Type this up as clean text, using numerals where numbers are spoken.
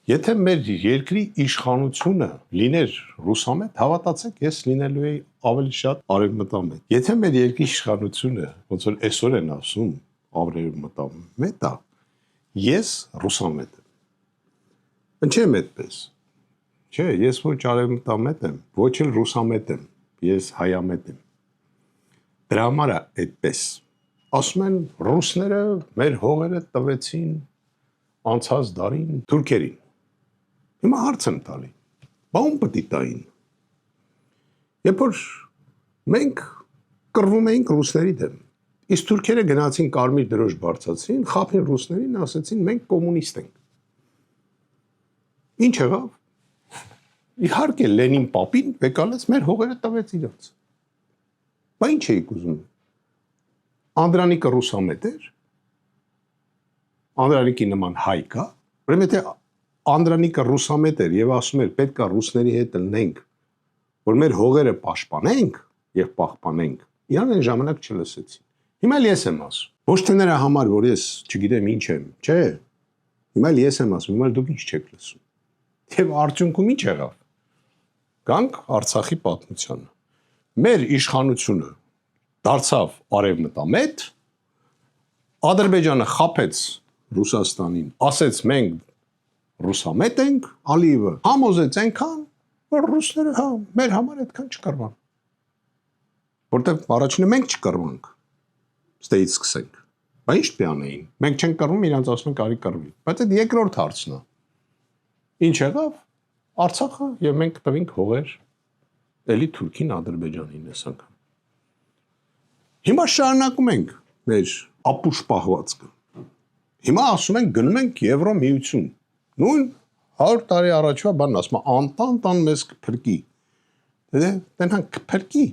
Եթե մեր երկրի իշխանությունը լիներ ռուսամետ, հավատացեք, ես լինելու էի ավելի շատ արևմտամետ։ Եթե մեր երկրի իշխանությունը, ոնց որ այսօր են ասում, արևմտամետ է, ես ռուսամետ եմ։ Ինչե՞մ այդպես։ Չէ, ես ոչ արևմտամետ եմ, ոչ էլ ռուսամետ եմ, ես հայամետ եմ։ Դրա համար է այդպես։ Ասում են ռուսները մեր հողերը տվեցին անցած դարին թուրքերին։ Հիմա հարց եմ տալի, բան պետք է տային։ Երբ որ մենք կռվում էինք ռուսների դեմ, իսկ թուրքերը գնացին կարմիր դրոշ բարձրացրին, խաբին ռուսներին, ասացին մենք կոմունիստ ենք։ Ինչ եղավ։ Իհարկե Լենին պապին եկալեց մեր հողերը տվեց իրաց։ Բա ինչ էիք ուզում։ Անդրանիկը ռուսամետ էր։ Անդրանիկի նման հայ կա։ Ուրեմն եթե Անդրանիկը ռուսամետ էր եւ ասում էր պետք է ռուսների հետ լնենք, որ մեր հողերը պաշտպանենք եւ պահպանենք, իրան այն ժամանակ չլսեցին։ Հիմա էլ ես եմ ասում, ոչ թե նրա համար, որ ես չգիտեմ ինչ եմ, չէ։ Հիմա էլ ես եմ ասում, հիմա դուք ինչ չեք լսում։ Եվ արդյունքում ինչ եղավ։ Գանք Արցախի պատմությանը։ Մեր իշխանությունը դարձավ արևմտամետ, Ադրբեջանը խաբեց Ռուսաստանին, ասեց մենք ռուսամետ ենք, Ալիևը համոզեց այնքան, որ ռուսները հա մեր համար այդքան չկռվան։ Որտեղ առաջինը մենք չկռվանք, ստեից սկսենք։ Բա ինչ պյանեին։ Մենք չենք կռվում, իրանց ասում ենք արի կռվի։ Բայց այդ երկրորդ հարցն է։ Ինչ եղավ։ Արցախը եւ մենք տվինք հողեր էլի Թուրքին, Ադրբեջանին այս անգամ։ Հիմա շարունակում ենք մեր ապուշ պահվածքը։ Հիմա ասում ենք գնում ենք Եվրոմիություն։ Նույն 100 տարի առաջվա բանն ասում է անտանտան մեզ կփրկի։ Դե տենան կփրկի,